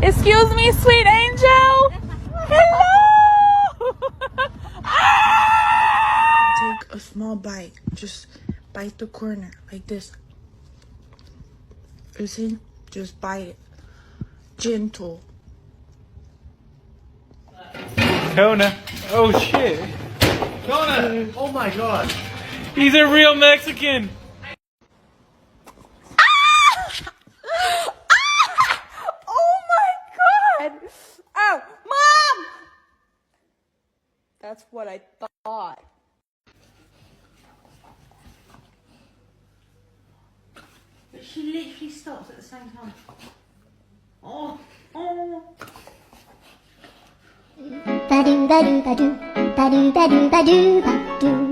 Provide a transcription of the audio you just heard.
Excuse me, sweet angel. Hello. Take a small bite. Just bite the corner like this. Listen, just bite it. Gentle. Kona. Oh shit. Kona! Oh my god. He's a real Mexican. Oh my god! Oh, Mom! That's what I thought. But she literally stops at the same time. Oh, oh. Ba-do, ba-do, ba-do, ba-do, ba-do, ba-do, ba-do.